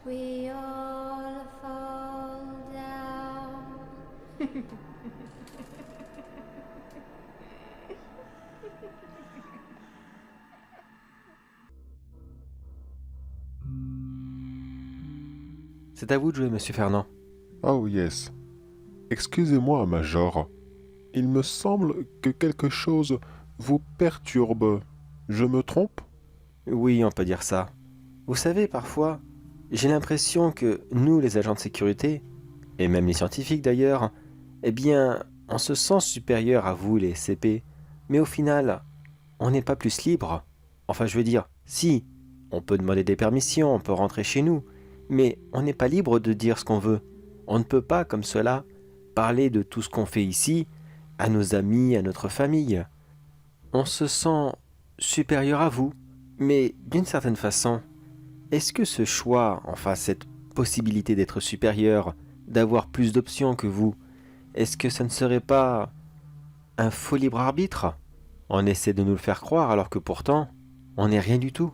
we all fall down. C'est à vous de jouer, monsieur Fernand. Oh yes. Excusez-moi, Major. Il me semble que quelque chose vous perturbe. Je me trompe? Oui, on peut dire ça. Vous savez, parfois, j'ai l'impression que nous, les agents de sécurité, et même les scientifiques d'ailleurs, eh bien, on se sent supérieur à vous, les CP. Mais au final, on n'est pas plus libre. Enfin, je veux dire, si, on peut demander des permissions, on peut rentrer chez nous, mais on n'est pas libre de dire ce qu'on veut. On ne peut pas, comme cela, parler de tout ce qu'on fait ici à nos amis, à notre famille. On se sent supérieur à vous, mais d'une certaine façon, est-ce que ce choix, enfin cette possibilité d'être supérieur, d'avoir plus d'options que vous, est-ce que ça ne serait pas un faux libre arbitre? On essaie de nous le faire croire alors que pourtant, on n'est rien du tout.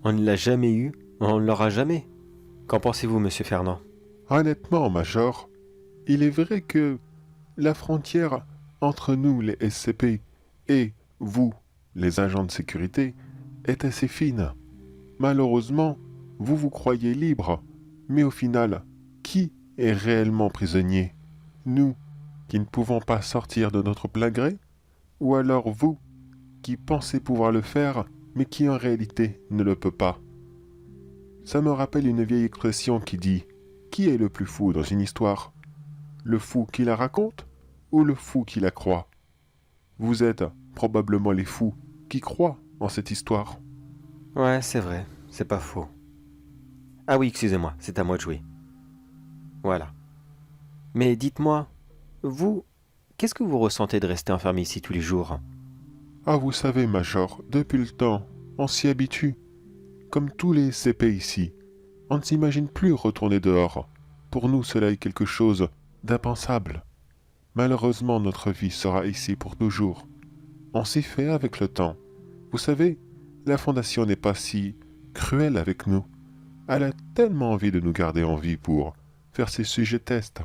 On ne l'a jamais eu, on ne l'aura jamais. Qu'en pensez-vous, monsieur Fernand? Honnêtement, Major, il est vrai que la frontière entre nous, les SCP, et vous, les agents de sécurité, est assez fine. Malheureusement, vous vous croyez libre, mais au final, qui est réellement prisonnier? Nous, qui ne pouvons pas sortir de notre plein gré? Ou alors vous, qui pensez pouvoir le faire, mais qui en réalité ne le peut pas? Ça me rappelle une vieille expression qui dit « Qui est le plus fou dans une histoire? Le fou qui la raconte ou le fou qui la croit? Vous êtes probablement les fous qui croient en cette histoire. » Ouais, c'est vrai, c'est pas faux. Ah oui, excusez-moi, c'est à moi de jouer. Voilà. Mais dites-moi, vous, qu'est-ce que vous ressentez de rester enfermé ici tous les jours? Ah, vous savez, Major, depuis le temps, on s'y habitue. Comme tous les CP ici, on ne s'imagine plus retourner dehors. Pour nous, cela est quelque chose d'impensable. Malheureusement, notre vie sera ici pour toujours. On s'y fait avec le temps. Vous savez, la Fondation n'est pas si cruelle avec nous. Elle a tellement envie de nous garder en vie pour faire ses sujets tests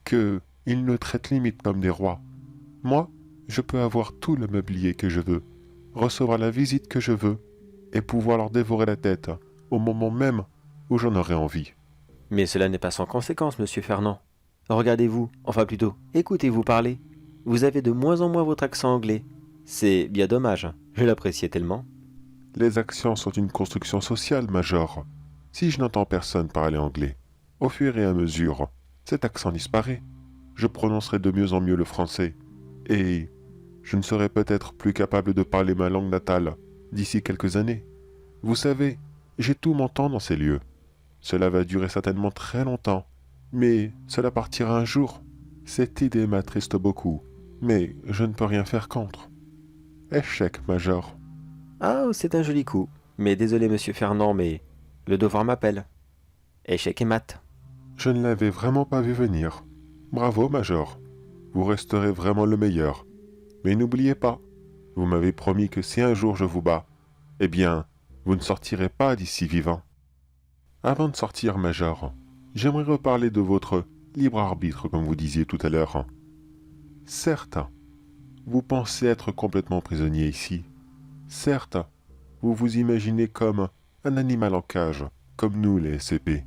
que ils nous traitent limite comme des rois. Moi, je peux avoir tout le mobilier que je veux, recevoir la visite que je veux et pouvoir leur dévorer la tête au moment même où j'en aurai envie. Mais cela n'est pas sans conséquence, monsieur Fernand. Regardez-vous, enfin plutôt, écoutez-vous parler. Vous avez de moins en moins votre accent anglais. C'est bien dommage, je l'appréciais tellement. Les actions sont une construction sociale, Major. Si je n'entends personne parler anglais, au fur et à mesure, cet accent disparaît. Je prononcerai de mieux en mieux le français, et je ne serai peut-être plus capable de parler ma langue natale d'ici quelques années. Vous savez, j'ai tout mon temps dans ces lieux. Cela va durer certainement très longtemps, mais cela partira un jour. Cette idée m'attriste beaucoup, mais je ne peux rien faire contre. Échec, Major. Ah, c'est un joli coup. Mais désolé, monsieur Fernand, mais le devoir m'appelle. Échec et mat. Je ne l'avais vraiment pas vu venir. Bravo, Major. Vous resterez vraiment le meilleur. Mais n'oubliez pas, vous m'avez promis que si un jour je vous bats, eh bien, vous ne sortirez pas d'ici vivant. Avant de sortir, Major, j'aimerais reparler de votre libre arbitre, comme vous disiez tout à l'heure. Certes, vous pensez être complètement prisonnier ici. Certes, vous vous imaginez comme un animal en cage, comme nous les SCP.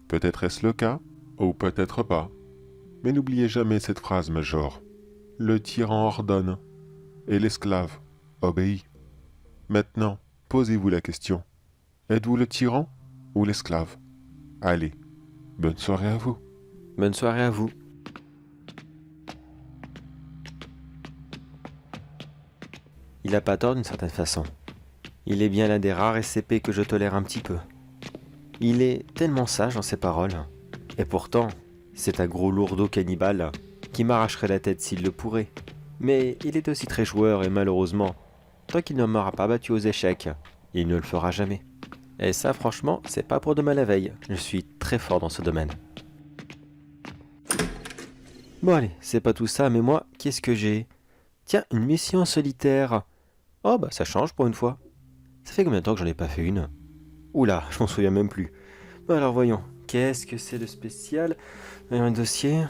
Peut-être est-ce le cas, ou peut-être pas. Mais n'oubliez jamais cette phrase, Major. Le tyran ordonne, et l'esclave obéit. Maintenant, posez-vous la question. Êtes-vous le tyran ou l'esclave? Allez, bonne soirée à vous. Bonne soirée à vous. Il a pas tort d'une certaine façon. Il est bien l'un des rares SCP que je tolère un petit peu. Il est tellement sage dans ses paroles. Et pourtant, c'est un gros lourdeau cannibale qui m'arracherait la tête s'il le pourrait. Mais il est aussi très joueur et malheureusement, tant qu'il ne m'aura pas battu aux échecs, il ne le fera jamais. Et ça, franchement, c'est pas pour demain la veille. Je suis très fort dans ce domaine. Bon allez, c'est pas tout ça, mais moi, qu'est-ce que j'ai? Tiens, une mission solitaire. Oh bah ça change pour une fois. Ça fait combien de temps que j'en ai pas fait une? Oula, je m'en souviens même plus. Alors voyons, qu'est-ce que c'est de spécial? Voyons un dossier.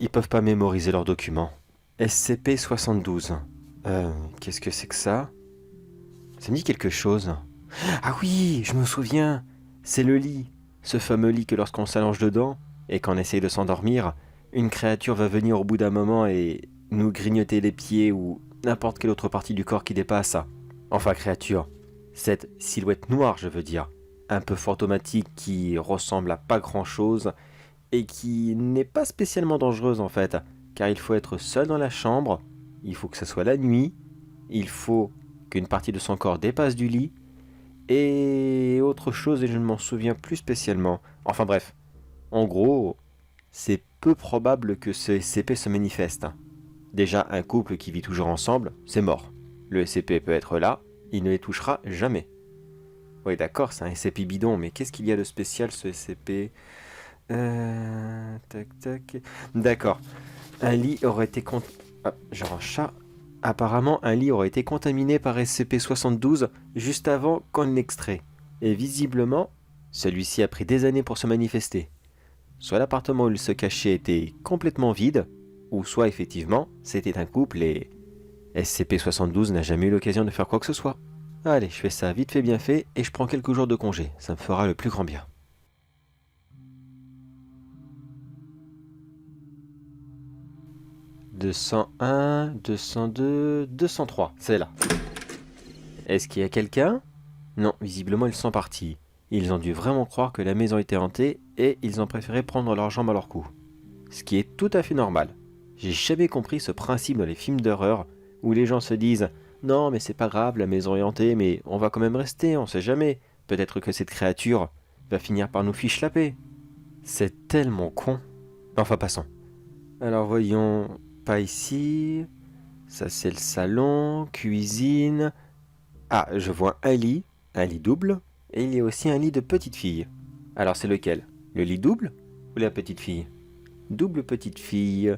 Ils peuvent pas mémoriser leurs documents. SCP-72. Qu'est-ce que c'est que ça? Ça me dit quelque chose. Ah oui, je me souviens. C'est le lit. Ce fameux lit que lorsqu'on s'allonge dedans, et qu'on essaye de s'endormir, une créature va venir au bout d'un moment et nous grignoter les pieds ou n'importe quelle autre partie du corps qui dépasse. Enfin créature, cette silhouette noire je veux dire, un peu fantomatique qui ressemble à pas grand chose et qui n'est pas spécialement dangereuse en fait, car il faut être seul dans la chambre, il faut que ce soit la nuit, il faut qu'une partie de son corps dépasse du lit, et autre chose et je ne m'en souviens plus spécialement. Enfin bref, en gros, c'est peu probable que ce SCP se manifeste. Déjà, un couple qui vit toujours ensemble, c'est mort. Le SCP peut être là, il ne les touchera jamais. Oui d'accord, c'est un SCP bidon, mais qu'est-ce qu'il y a de spécial ce SCP? Tac tac. D'accord. Un lit aurait été genre un chat. Apparemment, un lit aurait été contaminé par SCP-72 juste avant qu'on l'extrait. Et visiblement, celui-ci a pris des années pour se manifester. Soit l'appartement où il se cachait était complètement vide, ou soit effectivement, c'était un couple et SCP-72 n'a jamais eu l'occasion de faire quoi que ce soit. Allez, je fais ça vite fait bien fait et je prends quelques jours de congé. Ça me fera le plus grand bien. 201, 202, 203, c'est là. Est-ce qu'il y a quelqu'un? Non, visiblement ils sont partis. Ils ont dû vraiment croire que la maison était hantée et ils ont préféré prendre leurs jambes à leur cou. Ce qui est tout à fait normal. J'ai jamais compris ce principe dans les films d'horreur où les gens se disent « Non mais c'est pas grave, la maison est hantée, mais on va quand même rester, on sait jamais. Peut-être que cette créature va finir par nous fiche la paix. » C'est tellement con. Enfin passons. Alors voyons... Pas ici. Ça c'est le salon, cuisine. Ah, je vois un lit double, et il y a aussi un lit de petite fille. Alors c'est lequel? Le lit double ou la petite fille? Double petite fille.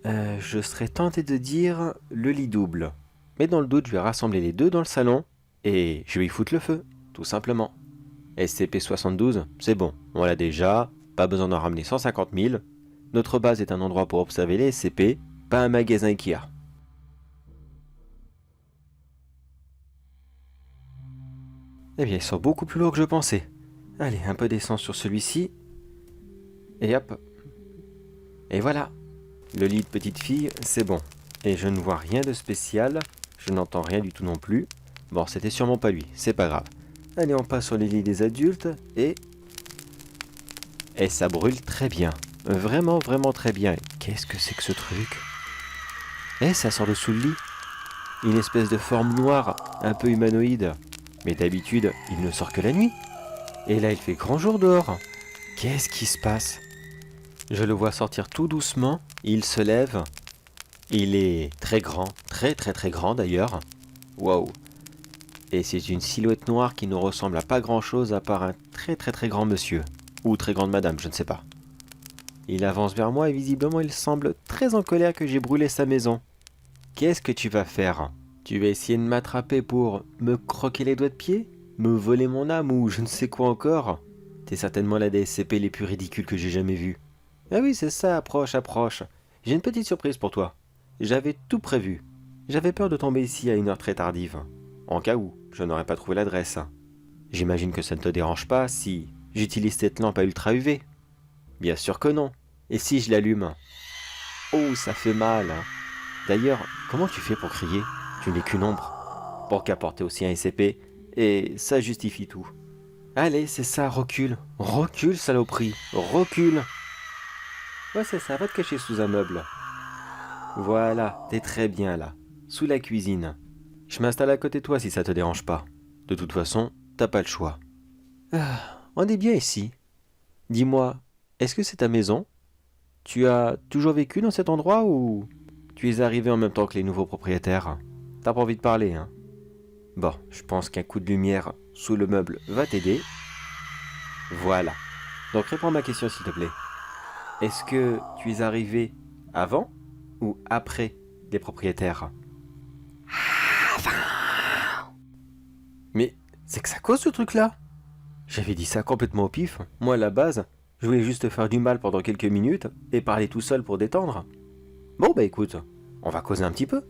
Je serais tenté de dire le lit double. Mais dans le doute, je vais rassembler les deux dans le salon, et je vais y foutre le feu, tout simplement. SCP-72, c'est bon, on l'a déjà, pas besoin d'en ramener 150 000. Notre base est un endroit pour observer les SCP, pas un magasin Ikea. Eh bien, ils sont beaucoup plus lourds que je pensais. Allez, un peu d'essence sur celui-ci. Et hop. Et voilà. Le lit de petite fille, c'est bon. Et je ne vois rien de spécial. Je n'entends rien du tout non plus. Bon, c'était sûrement pas lui, c'est pas grave. Allez, on passe sur les lits des adultes et... Et ça brûle très bien. Vraiment, vraiment très bien. Qu'est-ce que c'est que ce truc? Ça sort de sous le lit. Une espèce de forme noire, un peu humanoïde. Mais d'habitude, il ne sort que la nuit. Et là, il fait grand jour dehors. Qu'est-ce qui se passe? Je le vois sortir tout doucement. Il se lève. Il est très grand, très très très grand d'ailleurs. Waouh. Et c'est une silhouette noire qui ne ressemble à pas grand-chose à part un très très très grand monsieur. Ou très grande madame, je ne sais pas. Il avance vers moi et visiblement il semble très en colère que j'ai brûlé sa maison. Qu'est-ce que tu vas faire? Tu vas essayer de m'attraper pour me croquer les doigts de pied? Me voler mon âme ou je ne sais quoi encore? T'es certainement l'un des SCP les plus ridicules que j'ai jamais vus. Ah oui, c'est ça, approche, approche. J'ai une petite surprise pour toi. J'avais tout prévu. J'avais peur de tomber ici à une heure très tardive. En cas où, je n'aurais pas trouvé l'adresse. J'imagine que ça ne te dérange pas si j'utilise cette lampe à ultra UV. Bien sûr que non. Et si je l'allume? Oh, ça fait mal. D'ailleurs, comment tu fais pour crier? Tu n'es qu'une ombre. Pour qu'apporter aussi un SCP, et ça justifie tout. Allez, c'est ça, recule. Recule, saloperie. Recule. Ouais, c'est ça, va te cacher sous un meuble. Voilà, t'es très bien là. Sous la cuisine. Je m'installe à côté de toi si ça te dérange pas. De toute façon, t'as pas le choix. Ah, on est bien ici. Dis-moi, est-ce que c'est ta maison? Tu as toujours vécu dans cet endroit ou tu es arrivé en même temps que les nouveaux propriétaires? T'as pas envie de parler, hein? Bon, je pense qu'un coup de lumière sous le meuble va t'aider. Voilà. Donc réponds à ma question s'il te plaît. Est-ce que tu es arrivé avant ou après les propriétaires? Mais c'est que ça cause ce truc-là. J'avais dit ça complètement au pif. Moi, à la base, je voulais juste faire du mal pendant quelques minutes et parler tout seul pour détendre. Bon, bah écoute, on va causer un petit peu.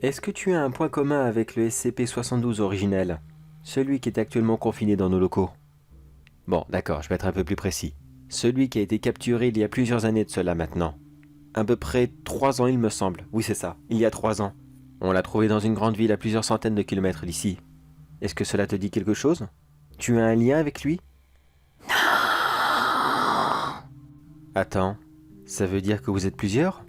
Est-ce que tu as un point commun avec le SCP-72 originel, celui qui est actuellement confiné dans nos locaux? Bon, d'accord, je vais être un peu plus précis. Celui qui a été capturé il y a plusieurs années de cela maintenant. À peu près 3 ans, il me semble. Oui, c'est ça, il y a 3 ans. On l'a trouvé dans une grande ville à plusieurs centaines de kilomètres d'ici. Est-ce que cela te dit quelque chose? Tu as un lien avec lui? Attends, ça veut dire que vous êtes plusieurs?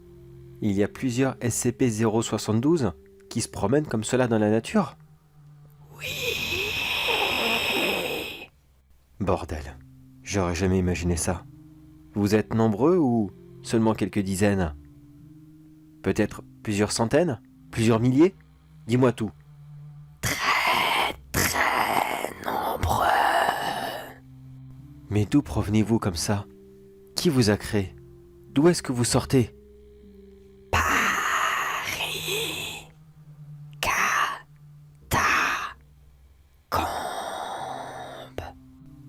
Il y a plusieurs SCP-072 qui se promènent comme cela dans la nature? Bordel, j'aurais jamais imaginé ça. Vous êtes nombreux ou seulement quelques dizaines? Peut-être plusieurs centaines? Plusieurs milliers? Dis-moi tout. Nombreux. Mais d'où provenez-vous comme ça? Qui vous a créé? D'où est-ce que vous sortez? Paris. Catacombe.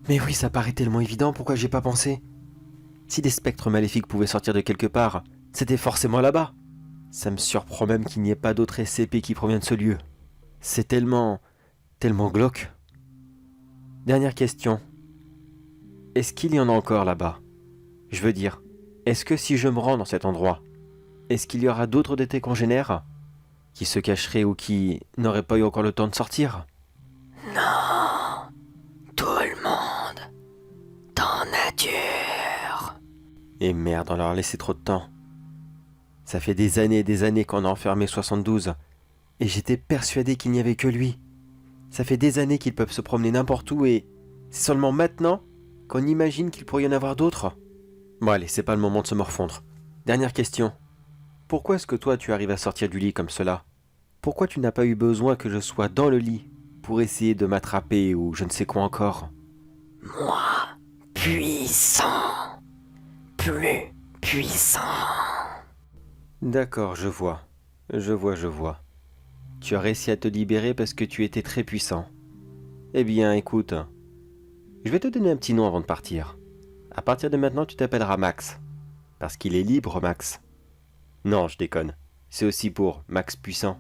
Mais oui, ça paraît tellement évident, pourquoi j'y ai pas pensé? Si des spectres maléfiques pouvaient sortir de quelque part, c'était forcément là-bas. Ça me surprend même qu'il n'y ait pas d'autres SCP qui proviennent de ce lieu. C'est tellement glauque. Dernière question. Est-ce qu'il y en a encore là-bas? Je veux dire, est-ce que si je me rends dans cet endroit, est-ce qu'il y aura d'autres de tes congénères qui se cacheraient ou qui n'auraient pas eu encore le temps de sortir? Non. Tout le monde. Dans nature. Et merde, on leur a laissé trop de temps. Ça fait des années et des années qu'on a enfermé 72, et j'étais persuadé qu'il n'y avait que lui. Ça fait des années qu'ils peuvent se promener n'importe où et c'est seulement maintenant qu'on imagine qu'il pourrait y en avoir d'autres. Bon allez, c'est pas le moment de se morfondre. Dernière question. Pourquoi est-ce que toi tu arrives à sortir du lit comme cela? Pourquoi tu n'as pas eu besoin que je sois dans le lit pour essayer de m'attraper ou je ne sais quoi encore? Moi. Puissant. Plus puissant. D'accord, je vois. Je vois. Tu as réussi à te libérer parce que tu étais très puissant. Eh bien, écoute, je vais te donner un petit nom avant de partir. À partir de maintenant, tu t'appelleras Max. Parce qu'il est libre, Max. Non, je déconne. C'est aussi pour Max Puissant.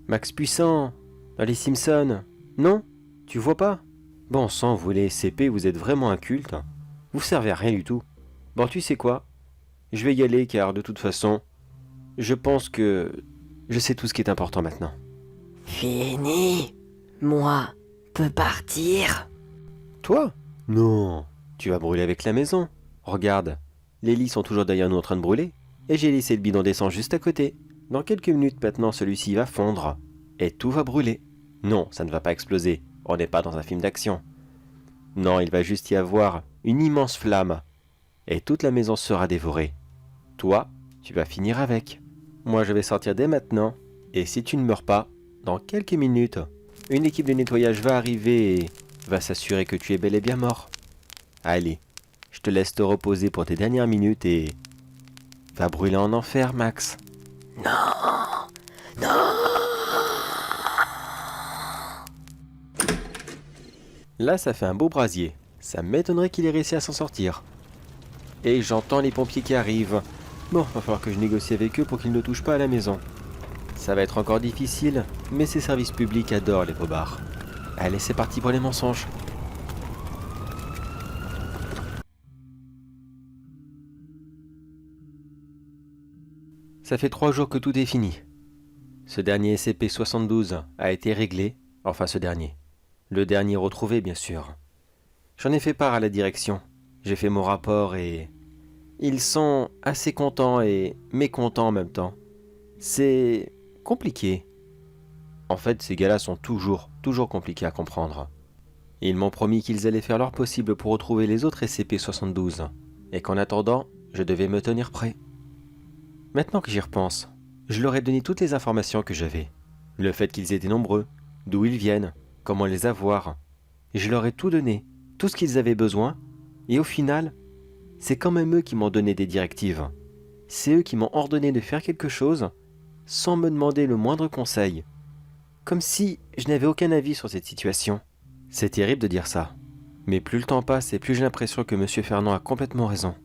Max Puissant, dans les Simpsons. Non? Tu vois pas? Bon sang, vous les SCP, vous êtes vraiment incultes. Vous servez à rien du tout. Bon, tu sais quoi? Je vais y aller car de toute façon, je pense que je sais tout ce qui est important maintenant. Fini. Moi. Peux partir. Toi? Non, tu vas brûler avec la maison. Regarde, les lits sont toujours derrière nous en train de brûler, et j'ai laissé le bidon d'essence juste à côté. Dans quelques minutes maintenant, celui-ci va fondre, et tout va brûler. Non, ça ne va pas exploser, on n'est pas dans un film d'action. Non, il va juste y avoir une immense flamme, et toute la maison sera dévorée. Toi, tu vas finir avec. Moi, je vais sortir dès maintenant, et si tu ne meurs pas, dans quelques minutes, une équipe de nettoyage va arriver et va s'assurer que tu es bel et bien mort. Allez, je te laisse te reposer pour tes dernières minutes et va brûler en enfer, Max. Non. Là, ça fait un beau brasier. Ça m'étonnerait qu'il ait réussi à s'en sortir. Et j'entends les pompiers qui arrivent. Bon, va falloir que je négocie avec eux pour qu'ils ne touchent pas à la maison. Ça va être encore difficile, mais ces services publics adorent les bobards. Allez, c'est parti pour les mensonges. Ça fait 3 jours que tout est fini. Ce dernier SCP-72 a été réglé, enfin ce dernier. Le dernier retrouvé, bien sûr. J'en ai fait part à la direction. J'ai fait mon rapport et... ils sont assez contents et mécontents en même temps. C'est compliqué. En fait, ces gars-là sont toujours compliqués à comprendre. Ils m'ont promis qu'ils allaient faire leur possible pour retrouver les autres SCP-72, et qu'en attendant, je devais me tenir prêt. Maintenant que j'y repense, je leur ai donné toutes les informations que j'avais. Le fait qu'ils étaient nombreux, d'où ils viennent, comment les avoir. Et je leur ai tout donné, tout ce qu'ils avaient besoin, et au final, c'est quand même eux qui m'ont donné des directives. C'est eux qui m'ont ordonné de faire quelque chose, sans me demander le moindre conseil. Comme si je n'avais aucun avis sur cette situation. C'est terrible de dire ça. Mais plus le temps passe et plus j'ai l'impression que M. Fernand a complètement raison.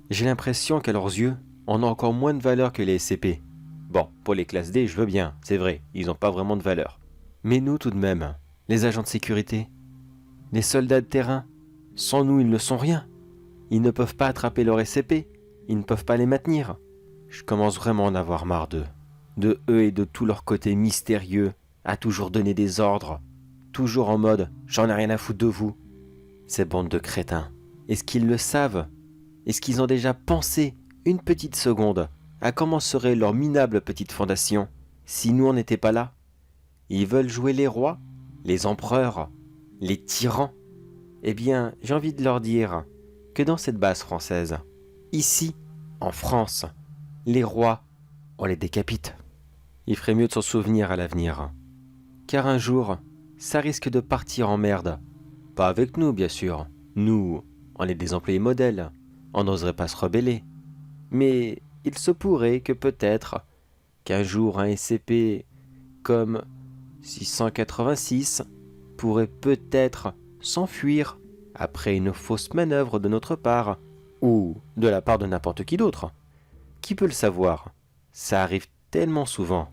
J'ai l'impression qu'à leurs yeux, on a encore moins de valeur que les SCP. Bon, pour les classes D, je veux bien, c'est vrai, ils n'ont pas vraiment de valeur. Mais nous tout de même, les agents de sécurité, les soldats de terrain, sans nous ils ne sont rien. Ils ne peuvent pas attraper leurs SCP, ils ne peuvent pas les maintenir. Je commence vraiment à en avoir marre d'eux. De eux et de tout leur côté mystérieux, à toujours donner des ordres, toujours en mode « j'en ai rien à foutre de vous ». Ces bandes de crétins, est-ce qu'ils le savent? Est-ce qu'ils ont déjà pensé une petite seconde à comment serait leur minable petite fondation si nous on n'était pas là? Ils veulent jouer les rois, les empereurs, les tyrans. Eh bien, j'ai envie de leur dire que dans cette base française, ici, en France, les rois, on les décapite. Il ferait mieux de s'en souvenir à l'avenir. Car un jour, ça risque de partir en merde. Pas avec nous, bien sûr. Nous, on est des employés modèles. On n'oserait pas se rebeller. Mais il se pourrait que peut-être qu'un jour un SCP comme 686 pourrait peut-être s'enfuir après une fausse manœuvre de notre part, ou de la part de n'importe qui d'autre. Qui peut le savoir? Ça arrive tellement souvent.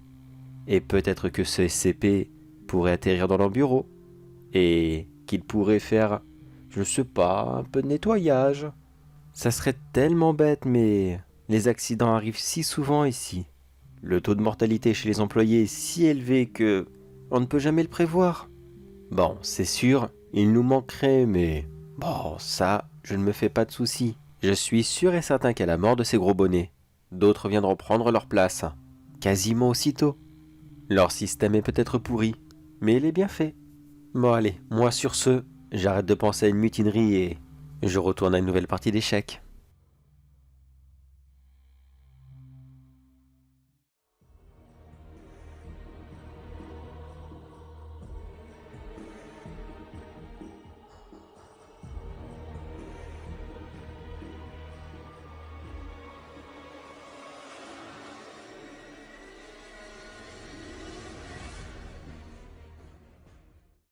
Et peut-être que ce SCP pourrait atterrir dans leur bureau, et qu'il pourrait faire, je sais pas, un peu de nettoyage. Ça serait tellement bête, mais les accidents arrivent si souvent ici. Le taux de mortalité chez les employés est si élevé que on ne peut jamais le prévoir. Bon, c'est sûr, il nous manquerait, mais bon, ça, je ne me fais pas de soucis. Je suis sûr et certain qu'à la mort de ces gros bonnets, d'autres viendront prendre leur place, quasiment aussitôt. Leur système est peut-être pourri, mais il est bien fait. Bon allez, moi sur ce, j'arrête de penser à une mutinerie et je retourne à une nouvelle partie d'échecs.